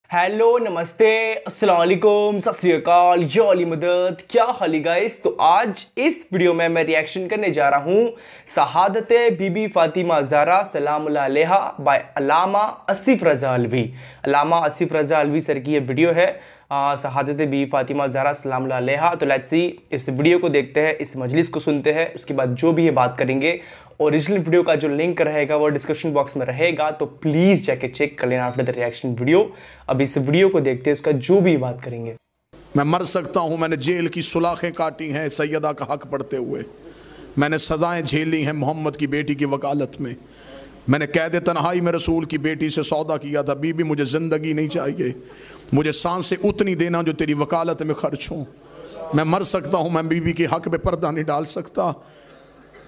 Hello, नमस्ते, अस्सलाम वालेकुम, सत श्री अकाल, या अली मदद। क्या हाल है गाइस। तो आज इस वीडियो में मैं रिएक्शन करने जा रहा हूँ शहादत बीबी फातिमा ज़हरा सलामुल्लाह अलैहा बाय अल्लामा आसिफ रज़ा अलवी। अल्लामा आसिफ रज़ा अलवी सर की ये वीडियो है, शहादत बीबी फातिमा ज़हरा सलामुल्लाह अलैहा। तो लेट्स सी, इस वीडियो को देखते हैं, इस मजलिस को सुनते हैं, उसके बाद जो भी ये बात करेंगे। ओरिजिनल वीडियो का जो लिंक रहेगा वो डिस्क्रिप्शन बॉक्स में रहेगा, तो प्लीज़ जाके चेक कर लेना आफ्टर द रिएक्शन वीडियो। अब इस वीडियो को देखते हैं, उसका जो भी बात करेंगे। मैं मर सकता हूँ, मैंने जेल की सुलाखें काटी हैं सैयदा का हक पढ़ते हुए, मैंने सजाएं झेली हैं मोहम्मद की बेटी की वकालत में, मैंने कैद तन्हाई में रसूल की बेटी से सौदा किया था, बीबी मुझे ज़िंदगी नहीं चाहिए, मुझे सांसें उतनी देना जो तेरी वकालत में खर्च हों। मैं मर सकता हूँ, मैं बीबी के हक पे पर्दा नहीं डाल सकता।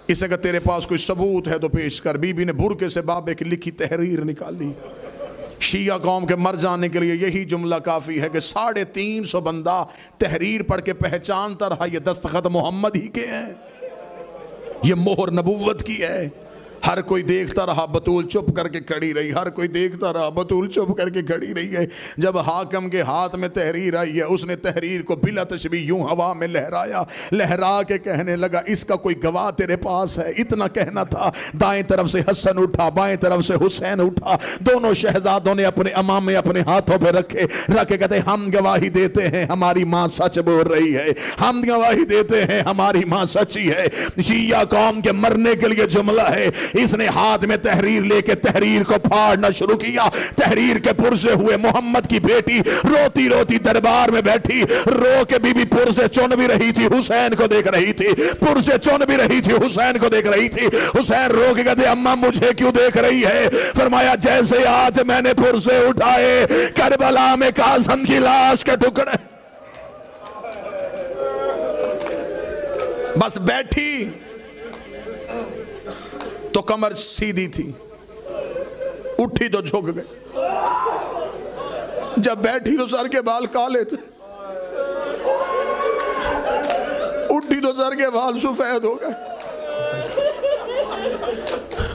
इसे अगर तेरे पास कोई सबूत है तो पेश कर। बीबी ने बुरके से बाबे की लिखी तहरीर निकाली। शिया कौम के मर जाने के लिए यही जुमला काफ़ी है कि 350 बंदा तहरीर पढ़ के पहचानता रहा ये दस्तखत मोहम्मद ही के हैं, ये मोहर नबुव्वत की है। हर कोई देखता रहा, बतूल चुप करके खड़ी रही, हर कोई देखता रहा, बतूल चुप करके खड़ी रही है। जब हाकम के हाथ में तहरीर आई है, उसने तहरीर को बिला तशबीह यूं हवा में लहराया, लहरा के कहने लगा, इसका कोई गवाह तेरे पास है? इतना कहना था, दाएं तरफ से हसन उठा, बाएं तरफ से हुसैन उठा, दोनों शहजादों ने अपने अमामे अपने हाथों पे रखे, रखे कहते हम गवाही देते हैं हमारी माँ सच बोल रही है, हम गवाही देते हैं हमारी माँ सच्ची है। शिया कौम के मरने के लिए जुमला है। इसने हाथ में तहरीर लेके तहरीर को फाड़ना शुरू किया। तहरीर के पुरसे हुए मोहम्मद की बेटी रोती रोती दरबार में बैठी, रो के बीबी पुरसे चुन भी रही थी, हुसैन को देख रही थी, पुरसे चुन भी रही थी, हुसैन को देख रही थी। हुसैन रो के कहते अम्मा मुझे क्यों देख रही है? फरमाया जैसे आज मैंने पुरसे उठाए करबला में कासिम की लाश के टुकड़े। बस बैठी तो कमर सीधी थी, उठी तो झुक गए, जब बैठी तो सर के बाल काले थे, उठी तो सर के बाल सफेद हो गए।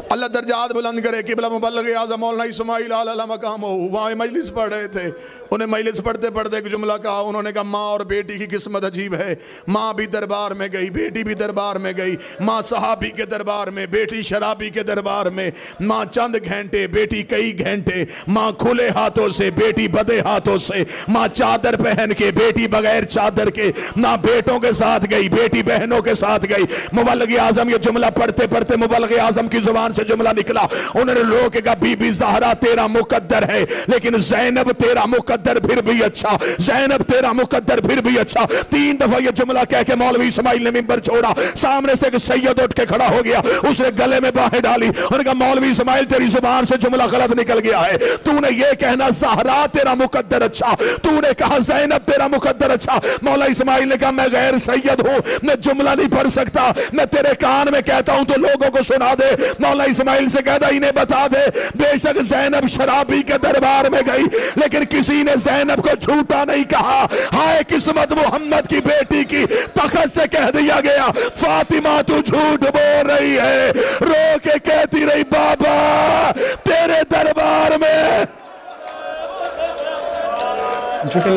अल्लाह दर्जात बुलंद करे। किबला मुबल्लिग आज़म मौलाना इस्माइल आला मकाम हो, वहाँ मजलिस पढ़ रहे थे। उन्हें मजलिस पढ़ते पढ़ते एक जुमला कहा। उन्होंने कहा माँ और बेटी की किस्मत अजीब है। माँ भी दरबार में गई, बेटी भी दरबार में गई। माँ सहाबी के दरबार में, बेटी शराबी के दरबार में। माँ चंद घंटे, बेटी कई घंटे। माँ खुले हाथों से, बेटी बदे हाथों से। माँ चादर पहन के, बेटी बगैर चादर के। माँ बेटों के साथ गई, बेटी बहनों के साथ गई। मुबल्लिग आज़म ये जुमला पढ़ते पढ़ते मुबल्लिग आज़म की जुबान से जुमला निकला। उन्होंने लोगों के कहा बीबी ज़हरा तेरा मुकद्दर है, लेकिन ज़ैनब तेरा मुकद्दर फिर भी अच्छा, ज़ैनब तेरा मुकद्दर फिर भी अच्छा। 3 दफा ये जुमला कह के मौलवी इस्माइल ने मिंबर छोड़ा। सामने से एक सैयद उठ के खड़ा हो गया, उसने गले में बाहें डाली। उन्होंने कहा मौलवी इस्माइल तेरी जुबान से जुमला गलत निकल गया है। तूने ये कहना ज़हरा तेरा मुकद्दर अच्छा, तूने कहा ज़ैनब तेरा मुकद्दर अच्छा। मौला इस्माइल ने कहा मैं गैर सैयद हूं, मैं जुमला नहीं पढ़ सकता, मैं तेरे कान में कहता हूं तो लोगों को सुना दे। मौला इस्माइल से कहता इन्हें बता दे, बेशक ज़ैनब शराबी के दरबार में गई, लेकिन किसी ने ज़ैनब को झूठा नहीं कहा। हाय किस्मत मोहम्मद की बेटी की, तखत से कह दिया गया फातिमा तू झूठ बोल रही है। रो के कहती रही बाबा तेरे दरबार में।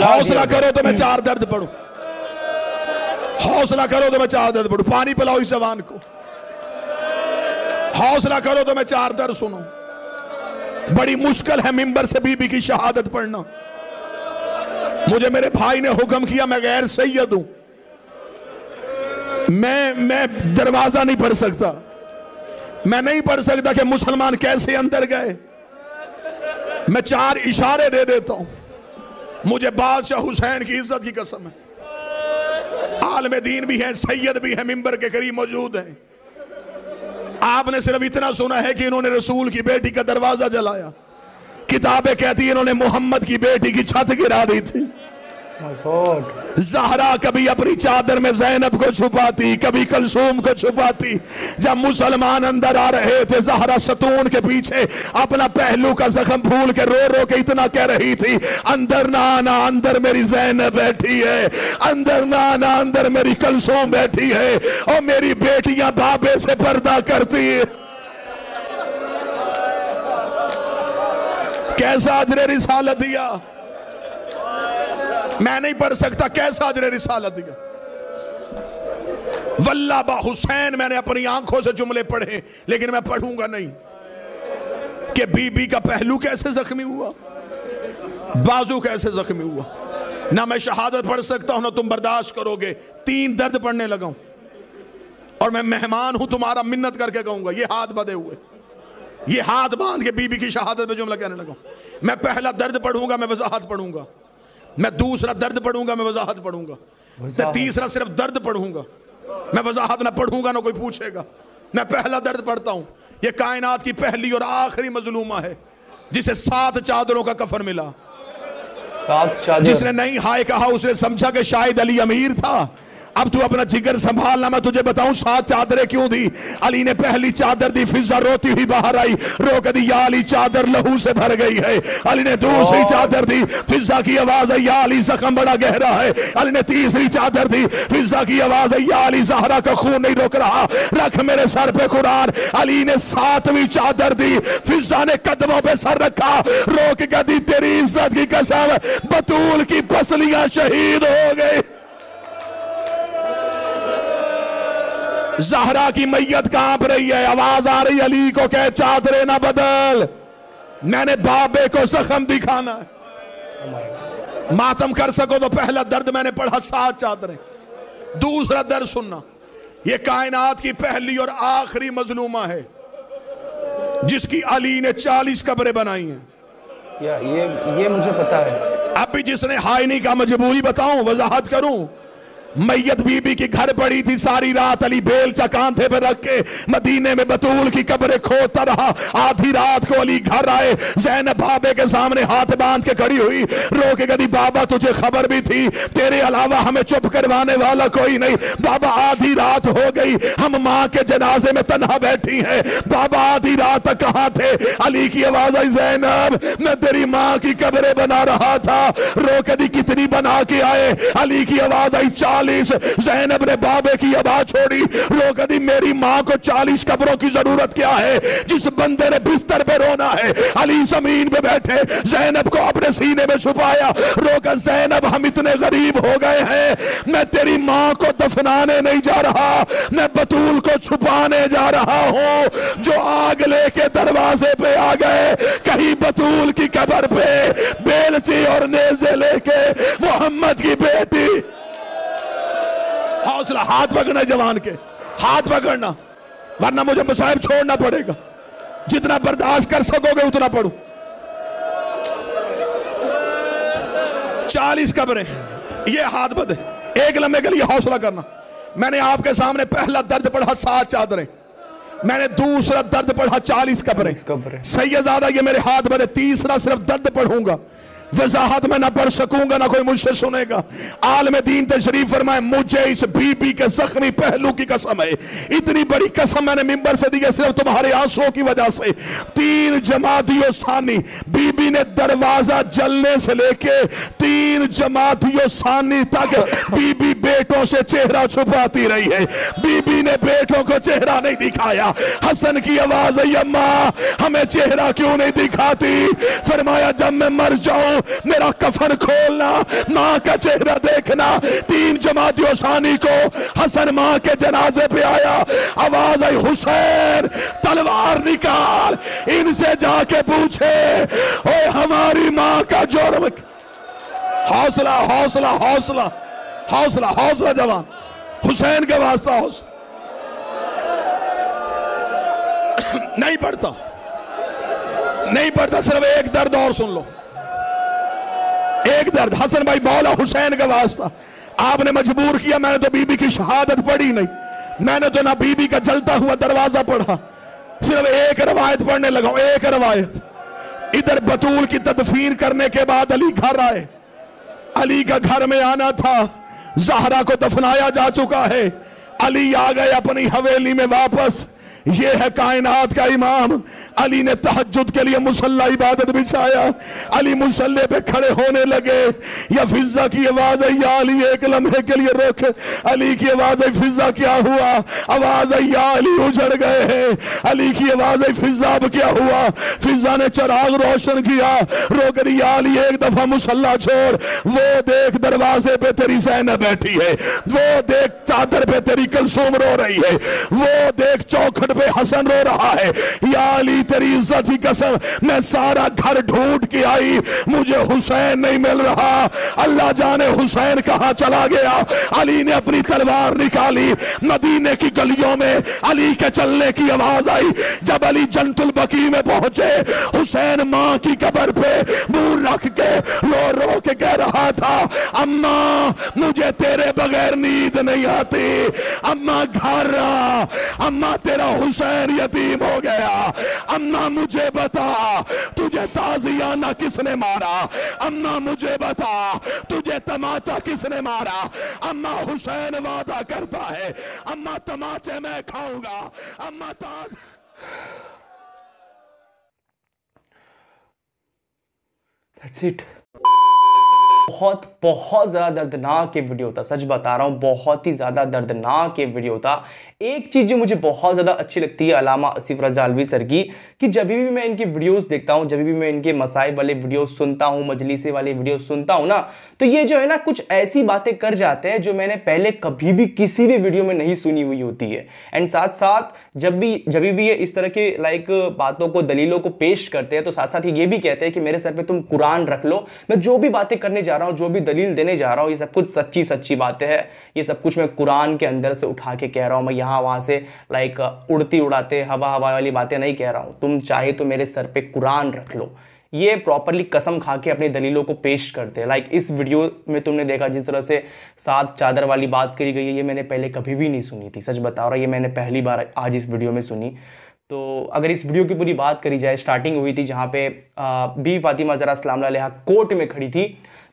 हौसला करो तो मैं 4 दर्द पढ़ूं, हौसला करो तो मैं 4 दर्द पढ़ूं। पानी पिलाओ इस जवान को। हौसला करो तो मैं 4 दर्द सुनूं। बड़ी मुश्किल है मिंबर से बीबी की शहादत पढ़ना। मुझे मेरे भाई ने हुक्म किया, मैं गैर सैयद हूं, मैं दरवाजा नहीं पढ़ सकता, मैं नहीं पढ़ सकता कि मुसलमान कैसे अंदर गए। मैं 4 इशारे दे देता हूं। मुझे बादशाह हुसैन की इज्जत की कसम है, आलम दीन भी है, सैयद भी है, मिंबर के करीब मौजूद है। आपने सिर्फ इतना सुना है कि इन्होंने रसूल की बेटी का दरवाजा जलाया। किताबें कहती है इन्होंने मोहम्मद की बेटी की छत गिरा दी थी। ज़हरा कभी अपनी चादर में ज़ैनब को छुपाती, कभी कलसूम को छुपाती। जब मुसलमान अंदर आ रहे थे, ज़हरा सतून के पीछे अपना पहलू का जख्म फूल के रो रो के इतना कह रही थी अंदर ना आना, अंदर मेरी ज़ैनब बैठी है, अंदर ना आना, अंदर मेरी कलसूम बैठी है, और मेरी बेटियां बाबे से पर्दा करती है। कैसा अजरे रिसालत दिया। मैं नहीं पढ़ सकता, कैसा अजर रिसालत दिया। वल्ला बा हुसैन, मैंने अपनी आंखों से जुमले पढ़े, लेकिन मैं पढ़ूंगा नहीं कि बीबी का पहलू कैसे जख्मी हुआ, बाजू कैसे जख्मी हुआ। ना मैं शहादत पढ़ सकता हूं, ना तुम बर्दाश्त करोगे। 3 दर्द पढ़ने लगा हूं और मैं मेहमान हूं तुम्हारा, मिन्नत करके कहूंगा ये हाथ बंधे हुए, ये हाथ बांध के बीबी की शहादत में जुमला कहने लगा। मैं पहला दर्द पढ़ूंगा, मैं वजाहत पढ़ूंगा। मैं दूसरा दर्द पढ़ूंगा, मैं वजाहत पढ़ूंगा। तीसरा सिर्फ दर्द पढ़ूंगा, मैं वजाहत ना पढ़ूंगा, ना कोई पूछेगा। मैं पहला दर्द पढ़ता हूं। ये कायनात की पहली और आखिरी मजलूमा है जिसे 7 चादरों का कफन मिला। 7 चादर। जिसने नहीं हाय कहा उसने समझा कि शायद अली अमीर था। अब तू अपना जिगर संभालना, मैं तुझे बताऊं 7 चादरें क्यों दी। अली ने पहली चादर दी, फिजा रोती हुई बाहर आई, रो के दी या अली चादर लहू से भर गई है। अली ने दूसरी चादर दी, फिजा की आवाज है या अली जख्म बड़ा गहरा है। अली ने तीसरी चादर दी, फिजा की आवाज है या अली ज़हरा का खून नहीं रोक रहा, रख मेरे सर पे कुरान। अली ने 7वीं चादर दी, फिजा ने कदमों पे सर रखा, रो के दी तेरी इज्जत की कसम बतूल की पसलियां शहीद हो गई। ज़हरा की मैयत कांप रही है, आवाज आ रही अली को कह चादरें ना बदल, मैंने बाबे को जख्म दिखाना है। मातम कर सको तो पहला दर्द मैंने पढ़ा 7 चादरें। दूसरा दर्द सुनना, ये कायनात की पहली और आखिरी मजलूमा है जिसकी अली ने 40 कब्रें बनाई हैं। ये मुझे पता है। अब भी जिसने हाय नहीं कहा, मजबूरी बताऊं, वजाहत करूं। मैयत बीबी की घर पड़ी थी, सारी रात अली बेलचा कांधे पे रख के मदीने में बतूल की कब्रें खोदता रहा। आधी रात को अली घर आए, ज़ैनब बाबे के सामने हाथ बांध के खड़ी हुई, रो के कही बाबा तुझे खबर भी थी, तेरे अलावा हमें चुप करवाने वाला कोई नहीं। बाबा आधी रात हो गई, हम माँ के जनाजे में तन्हा बैठी हैं, बाबा आधी रात तक कहाँ थे। अली की आवाज आई ज़ैनब मैं तेरी माँ की कब्रें बना रहा था। रो के दी कितनी बना के आए। अली की आवाज आई 40। ज़ैनब ने बाबे की आवाज छोड़ी, रो के दी मेरी माँ को 40 कब्रों की जरूरत क्या है, जिस बंदे ने बिस्तर पे रोना है। अली जमीन पे बैठे, ज़ैनब को अपने सीने में छुपाया, रो कर ज़ैनब हम इतने गरीब हो गए हैं, मैं तेरी माँ को दफनाने नहीं जा रहा, मैं बतूल को छुपाने जा रहा हूं। जो आग लेके दरवाजे पे आ गए, कहीं बतूल की कब्र पे बेलची और नेज़े लेके मोहम्मद की बेटी। हौसला, हाथ पकड़ना जवान के, हाथ पकड़ना, वरना मुझे मसाइब छोड़ना पड़ेगा। जितना बर्दाश्त कर सकोगे उतना पढ़ो। 40 कब्रें, ये हाथ बंधे, एक लम्हे के लिए हौसला करना। मैंने आपके सामने पहला दर्द पढ़ा 7 चादरें, मैंने दूसरा दर्द पढ़ा 40 कब्रें। सैयदादा ये मेरे हाथ बंधे, तीसरा सिर्फ दर्द पढ़ूंगा, वजाहत में ना पढ़ सकूंगा, ना कोई मुझसे सुनेगा। आलम दीन तशरीफ फरमाए मुझे इस बीबी के जख्मी पहलू की कसम है, इतनी बड़ी कसम मैंने मिंबर से दी है सिर्फ तुम्हारे आंसुओं की वजह से। 3 जमातियों सानी बीबी ने दरवाजा जलने से लेके 3 जमातियों सानी तक बीबी बेटों से चेहरा छुपाती रही है। बीबी ने बेटों को चेहरा नहीं दिखाया। हसन की आवाज है अम्मा हमें चेहरा क्यों नहीं दिखाती। फरमाया जब मैं मर जाऊं मेरा कफन खोलना, माँ का चेहरा देखना। 3 जमातियों सानी को हसन माँ के जनाजे पे आया, आवाज आई हुसैन तलवार निकाल, इनसे जाके पूछे ओए हमारी माँ का जुर्म। हौसला हौसला हौसला हौसला हौसला जवान, हुसैन के वास्ता हौसला। नहीं पढ़ता, नहीं पढ़ता, सिर्फ एक दर्द और सुन लो, एक दर्द। हसन भाई मौला हुसैन का वास्ता आपने मजबूर किया। मैंने तो बीबी की शहादत पढ़ी नहीं, मैंने तो ना बीबी का जलता हुआ दरवाजा पढ़ा, सिर्फ एक रवायत पढ़ने लगा, एक रवायत। इधर बतूल की तदफीन करने के बाद अली घर आए, अली का घर में आना था, ज़हरा को दफनाया जा चुका है, अली आ गए अपनी हवेली में वापस। ये है कायनात का इमाम। अली ने तहज्जुद के लिए मुसल्ला इबादत बिछाया, अली मुसल्ले पे खड़े होने लगे। या फिजा की आवाज है, या अली एक लम्हे के लिए रुक। अली की आवाज है, फिजा क्या हुआ? आवाज है, या अली उजड़ गए हैं। अली की आवाज है, फिजा अब क्या हुआ? फिजा ने चिराग रोशन किया, रोक दिया। अली एक दफा मुसल्ला छोड़, वो देख दरवाजे पे तेरी ज़ैनब बैठी है, वो देख चादर पे तेरी कुलसूम रो रही है, वो देख चौखट पे हसन रो रहा है। या अली तेरी इज्जत की कसम, मैं सारा घर ढूंढ के आई, मुझे हुसैन नहीं मिल रहा। अल्लाह जाने हुसैन कहां चला गया। अली ने अपनी तलवार निकाली, मदीने की गलियों में अली के चलने की आवाज आई। जब अली जन्नतुल बकी में पहुंचे, हुसैन मां की कब्र पे मुंह रख के रो रो के कह रहा था, अम्मा मुझे तेरे बगैर नींद नहीं आती, अम्मा घर आ, अम्मा तेरा हुसैन यतीम हो गया, अम्मा मुझे बता तुझे ताजियाना किसने मारा, अम्मा मुझे बता तुझे तमाचा किसने मारा। अम्मा हुसैन वादा करता है, अम्मा तमाचे मैं खाऊंगा, अम्मा ताज। That's it. बहुत बहुत ज़्यादा दर्दनाक ये वीडियो था, सच बता रहा हूँ, बहुत ही ज़्यादा दर्दनाक ये वीडियो था। एक चीज़ जो मुझे बहुत ज़्यादा अच्छी लगती है अल्लामा आसिफ रज़ा अलवी सर की, कि जब भी मैं इनकी वीडियोस देखता हूँ, जब भी मैं इनके मसाइब वाले वीडियोस सुनता हूँ, मजलिसे वाले वीडियोस सुनता हूँ ना, तो ये जो है ना कुछ ऐसी बातें कर जाते हैं जो मैंने पहले कभी भी किसी भी वीडियो में नहीं सुनी हुई होती है। एंड साथ साथ जब भी ये इस तरह के बातों को, दलीलों को पेश करते हैं, तो साथ साथ ये भी कहते हैं कि मेरे सर पे तुम कुरान रख लो, मैं जो भी बातें करने जा रहा हूं, जो भी दलील देने जा रहा हूं, ये सब कुछ सच्ची बातें हैं, ये सब कुछ मैं कुरान के अंदर से उठा के कह रहा हूं, मैं यहाँ वहां से उड़ती उड़ाते हवा वाली बातें नहीं कह रहा हूं। तुम चाहे तो मेरे सर पे कुरान रख लो, ये प्रॉपरली कसम खा के अपनी दलीलों को पेश करते हैं। इस वीडियो में तुमने देखा जिस तरह से सात चादर वाली बात करी गई है, ये मैंने पहले कभी भी नहीं सुनी थी, सच बता रहा, ये मैंने पहली बार आज इस वीडियो में सुनी। तो अगर इस वीडियो की पूरी बात करी जाए, स्टार्टिंग हुई थी जहाँ पे बी फातिमा ज़हरा सलाम अलैहा कोर्ट में खड़ी थी,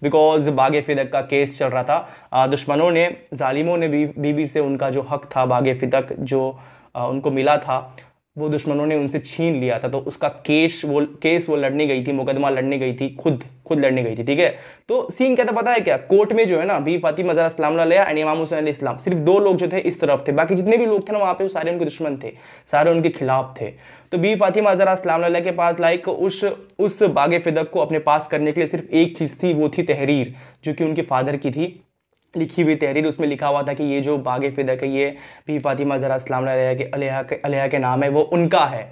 बिकॉज बागे फिदक का केस चल रहा था। दुश्मनों ने, जालिमों ने बीबी से उनका जो हक था, बागे फिदक जो उनको मिला था, वो दुश्मनों ने उनसे छीन लिया था। तो उसका केस वो लड़ने गई थी, मुकदमा लड़ने गई थी, खुद लड़ने गई थी, ठीक है। तो सीन क्या था पता है क्या, कोर्ट में जो है ना बी फातिमा ज़हरा सलाम अलैहा एंड इमाम हुसैन अलैहिस्सलाम, सिर्फ दो लोग जो थे इस तरफ थे, बाकी जितने भी लोग थे ना वहाँ पे वो सारे उनके दुश्मन थे, सारे उनके खिलाफ थे। तो बी फातिमा ज़हरा सलाम अलैहा के पास उस बागे फिदक को अपने पास करने के लिए सिर्फ एक चीज़ थी, वो थी तहरीर, जो कि उनके फादर की थी, लिखी हुई तहरीर। उसमें लिखा हुआ था कि ये जो बागे फिदक है, ये बी फातिमा ज़हरा सलाम अलैहा के नाम है, वो उनका है,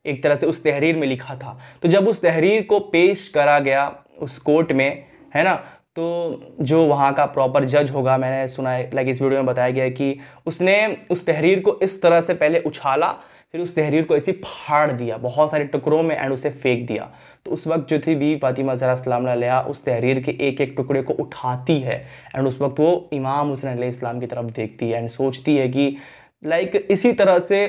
एक तरह से उस तहरीर में लिखा था। तो जब उस तहरीर को पेश करा गया उस कोर्ट में, है ना, तो जो वहाँ का प्रॉपर जज होगा, मैंने सुना है, इस वीडियो में बताया गया है कि उसने उस तहरीर को इस तरह से पहले उछाला, फिर उस तहरीर को ऐसे फाड़ दिया बहुत सारे टुकड़ों में एंड उसे फेंक दिया। तो उस वक्त जो थी बी फातिमा ज़हरा सलाम अलैहा उस तहरीर के एक एक टुकड़े को उठाती है एंड उस वक्त वो इमाम हुसैन अलैहिस्सलाम की तरफ देखती है एंड सोचती है कि इसी तरह से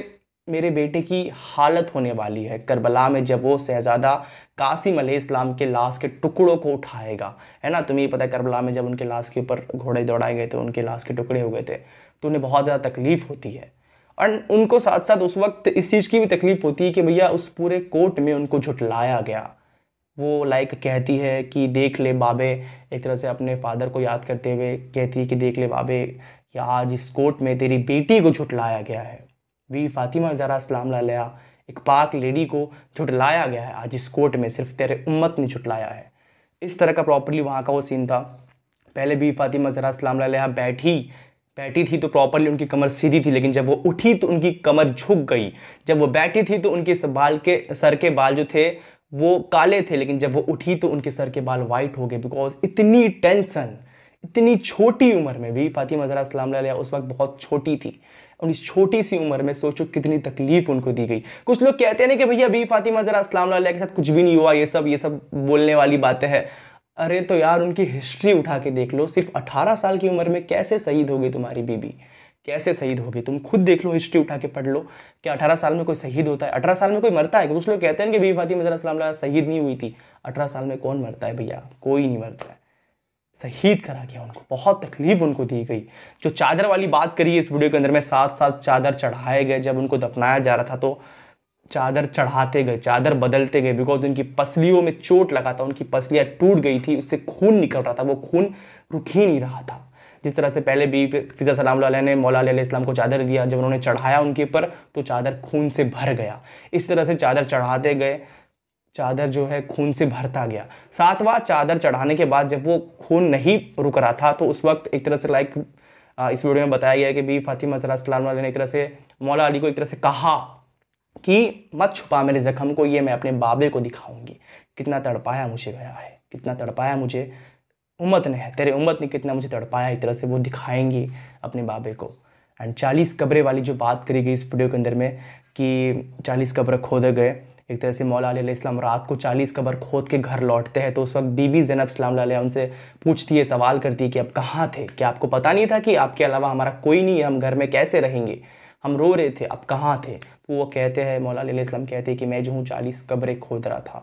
मेरे बेटे की हालत होने वाली है करबला में, जब वो शहजादा कासिम अलैहिस्सलाम के लाश के टुकड़ों को उठाएगा, है ना। तुम्हें पता है करबला में जब उनके लाश के ऊपर घोड़े दौड़ाए गए थे, उनके लाश के टुकड़े हो गए थे, तो उन्हें बहुत ज़्यादा तकलीफ़ होती है। और उनको साथ साथ उस वक्त इस चीज़ की भी तकलीफ़ होती है कि भैया उस पूरे कोर्ट में उनको झुटलाया गया। वो कहती है कि देख ले बाबे, एक तरह से अपने फादर को याद करते हुए कहती है कि देख ले बाबे, कि आज इस कोर्ट में तेरी बेटी को झुटलाया गया है। बी फातिमा ज़हरा सलाम अलैहा, एक पाक लेडी को झुटलाया गया है आज इस कोर्ट में, सिर्फ तेरे उम्मत ने झुटलाया है। इस तरह का प्रॉपरली वहाँ का वो सीन था। पहले बी फातिमा ज़हरा सलाम अलैहा बैठी थी तो प्रॉपरली उनकी कमर सीधी थी, लेकिन जब वो उठी तो उनकी कमर झुक गई। जब वो बैठी थी तो उनके सर के बाल जो थे वो काले थे, लेकिन जब वो उठी तो उनके सर के बाल वाइट हो गए, बिकॉज इतनी टेंशन, इतनी छोटी उम्र में भी फातिमा ज़हरा सलाम अलैहा उस वक्त बहुत छोटी थी, और इस छोटी सी उम्र में सोचो कितनी तकलीफ उनको दी गई। कुछ लोग कहते हैं ना कि भैया बी फातिमा ज़हरा सलाम अलैहा के साथ कुछ भी नहीं हुआ, ये सब बोलने वाली बातें हैं। अरे तो यार उनकी हिस्ट्री उठा के देख लो, सिर्फ 18 साल की उम्र में कैसे शहीद हो गई तुम्हारी बीबी, कैसे शहीद हो गई, तुम खुद देख लो, हिस्ट्री उठा के पढ़ लो कि 18 साल में कोई शहीद होता है, 18 साल में कोई मरता है। कुछ लोग कहते हैं कि बी फातिमा ज़हरा सलाम अलैहा शहीद नहीं हुई थी, 18 साल में कौन मरता है भैया, कोई नहीं मरता है। शहीद करा गया उनको, बहुत तकलीफ उनको दी गई। जो चादर वाली बात करी है इस वीडियो के अंदर में, साथ साथ चादर चढ़ाए गए, जब उनको दफनाया जा रहा था तो चादर चढ़ाते गए, चादर बदलते गए, बिकॉज उनकी पसलियों में चोट लगा था, उनकी पसलियाँ टूट गई थी, उससे खून निकल रहा था, वो खून रुक ही नहीं रहा था। जिस तरह से पहले भी फिजा सलाम ने मौला अलैहिस्सलाम को चादर दिया, जब उन्होंने चढ़ाया उनके ऊपर तो चादर खून से भर गया। इस तरह से चादर चढ़ाते गए, चादर जो है खून से भरता गया। सातवां चादर चढ़ाने के बाद जब वो खून नहीं रुक रहा था तो उस वक्त एक तरह से लाइक इस वीडियो में बताया गया है कि बीवी फातिमा ज़हरा ने एक तरह से मौला अली को एक तरह से कहा कि मत छुपा मेरे जख्म को, ये मैं अपने बाबे को दिखाऊंगी। कितना तड़पाया मुझे गया है, कितना तड़पाया मुझे उम्मत ने है, तेरे उम्मत ने कितना मुझे तड़पाया, एक तरह से वो दिखाएंगी अपने बाबे को। एंड 40 कब्रें वाली जो बात करी गई इस वीडियो के अंदर में कि 40 कब्र खोदे गए, एक तरह से मौला अलैहिस्सलाम रात को 40 कब्र खोद के घर लौटते हैं तो उस वक्त बीबी ज़ैनब सलाम अलैहा उनसे पूछती है, सवाल करती है कि आप कहाँ थे, क्या आपको पता नहीं था कि आपके अलावा हमारा कोई नहीं है, हम घर में कैसे रहेंगे, हम रो रहे थे, आप कहाँ थे। तो वो कहते हैं, मौला अलैहिस्सलाम कहते हैं कि मैं जो हूँ 40 कब्रें खोद रहा था।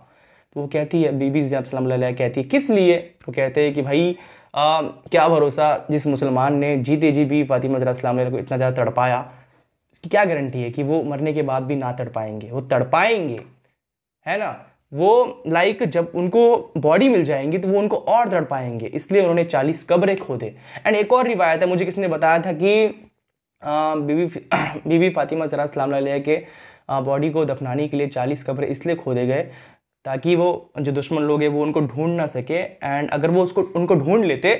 तो वो कहती है, बीबी ज़ैनब सलाम अलैहा कहती है किस लिए। वो कहते हैं कि भाई क्या भरोसा, जिस मुसलमान ने जीते जी भी फातिमा ज़हरा सलाम अलैहा को इतना ज़्यादा तड़पाया, इसकी क्या गारंटी है कि वो मरने के बाद भी ना तड़पाएंगे। वो तड़पाएंगे, है ना, वो लाइक जब उनको बॉडी मिल जाएंगी तो वो उनको और तड़पाएंगे, इसलिए उन्होंने 40 कब्रें खोदे। एंड एक और रिवायत है, मुझे किसने बताया था कि बीबी फातिमा ज़हरा सलाम अलैहा के बॉडी को दफनाने के लिए 40 कब्रें इसलिए खोदे गए ताकि वो जो दुश्मन लोग हैं वो उनको ढूंढ ना सके। एंड अगर वो उनको ढूंढ लेते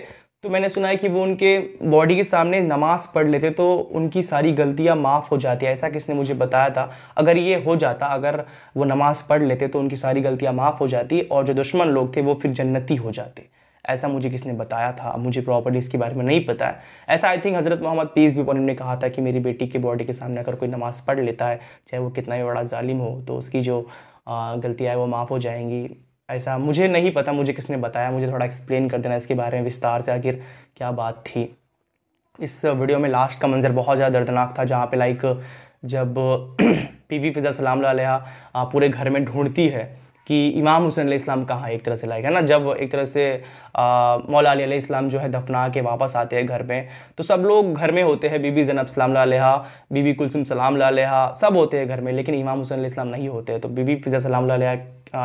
तो मैंने सुना है कि वो उनके बॉडी के सामने नमाज़ पढ़ लेते तो उनकी सारी गलतियां माफ़ हो जाती, ऐसा किसने मुझे बताया था। अगर ये हो जाता, अगर वो नमाज़ पढ़ लेते तो उनकी सारी गलतियां माफ़ हो जाती और जो दुश्मन लोग थे वो फिर जन्नती हो जाते, ऐसा मुझे किसने बताया था। अब मुझे प्रॉपर्ली इसके बारे में नहीं पता है। ऐसा आई थिंक हज़रत मोहम्मद पीस भी अपॉन हिम ने कहा था कि मेरी बेटी के बॉडी के सामने अगर कोई नमाज़ पढ़ लेता है, चाहे वो कितना भी बड़ा जालिम हो, तो उसकी जो गलतियाँ है वो माफ़ हो जाएंगी। ऐसा मुझे नहीं पता, मुझे किसने बताया, मुझे थोड़ा एक्सप्लेन कर देना इसके बारे में विस्तार से, आखिर क्या बात थी। इस वीडियो में लास्ट का मंजर बहुत ज़्यादा दर्दनाक था, जहाँ पे लाइक जब बीवी फिजा सलाम अलैहा पूरे घर में ढूंढती है कि इमाम हुसैन अलैहिस्सलाम कहाँ है, एक तरह से लाइक है ना, जब एक तरह से मौला अली अलैहिस्सलाम जो है दफना के वापस आते हैं घर में तो सब लोग घर में होते हैं, बीबी ज़ैनब सलाम अलैहा, बीबी कुलसुम सलाम अलैहा सब होते हैं घर में, लेकिन इमाम हुसैन अलैहिस्सलाम नहीं होते हैं। तो बीबी फिजा सलाम अलैहा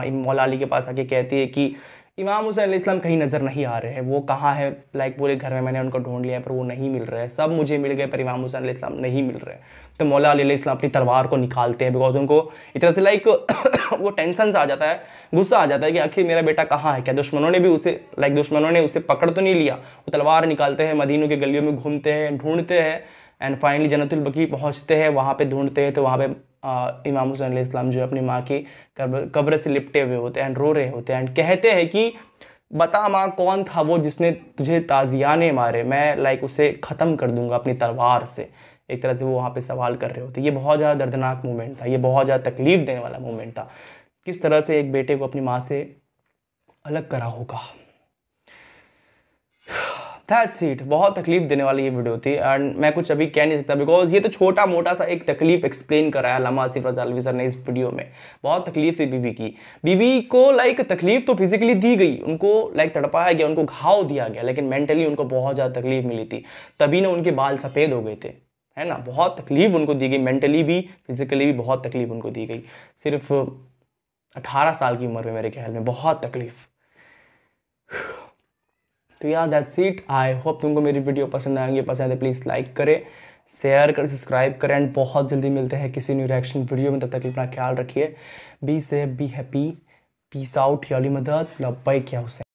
मौला अली के पास आके कहती है कि इमाम हुसैन अलैहिस्सलाम कहीं नज़र नहीं आ रहे हैं, वो कहाँ है, लाइक पूरे घर में मैंने उनको ढूंढ लिया पर वो नहीं मिल रहे हैं, सब मुझे मिल गए पर इमाम हुसैन अलैहिस्सलाम नहीं मिल रहे। तो मौला अली अलैहिस्सलाम अपनी तलवार को निकालते हैं, बिकॉज उनको एक तरह से लाइक वो टेंशन आ जाता है, गुस्सा आ जाता है कि आखिर मेरा बेटा कहाँ है, क्या दुश्मनों ने भी उसे दुश्मनों ने उसे पकड़ तो नहीं लिया। वो तलवार निकालते हैं, मदीनों के गलियों में घूमते हैं, ढूंढते हैं एंड फाइनली जन्नतुल बकी पहुँचते हैं, वहाँ पर ढूंढते हैं तो वहाँ पर इमाम हुसैन अलैहिस्सलाम जो अपनी माँ की कब्र से लिपटे हुए होते हैं एंड रो रहे होते हैं एंड कहते हैं कि बता माँ कौन था वो जिसने तुझे ताजियाने मारे, मैं लाइक उसे ख़त्म कर दूंगा अपनी तलवार से। एक तरह से वो वहाँ पे सवाल कर रहे होते। ये बहुत ज़्यादा दर्दनाक मोमेंट था, ये बहुत ज़्यादा तकलीफ़ देने वाला मोमेंट था, किस तरह से एक बेटे को अपनी माँ से अलग करा होगा। दैट्स इट, बहुत तकलीफ देने वाली ये वीडियो थी एंड मैं कुछ अभी कह नहीं सकता बिकॉज ये तो छोटा मोटा सा एक तकलीफ एक्सप्लेन कराया अल्लामा आसिफ रज़ा अलवी सर ने इस वीडियो में। बहुत तकलीफ थी बीबी की, बीबी को लाइक तकलीफ तो फिजिकली दी गई, उनको लाइक तड़पाया गया, उनको घाव दिया गया, लेकिन मेंटली उनको बहुत ज़्यादा तकलीफ मिली थी, तभी ना उनके बाल सफ़ेद हो गए थे, है ना। बहुत तकलीफ उनको दी गई, मेंटली भी फिजिकली भी बहुत तकलीफ उनको दी गई, सिर्फ 18 साल की उम्र में मेरे ख्याल में, बहुत तकलीफ। तो यार दैट्स इट, आई होप तुमको मेरी वीडियो पसंद आएंगे, पसंद है प्लीज़ लाइक करें, शेयर करें, सब्सक्राइब करें एंड बहुत जल्दी मिलते हैं किसी न्यू रिएक्शन वीडियो में। तब तक अपना ख्याल रखिए, be safe, be happy, peace out, या अली मदद, लब्बैक या हुसैन।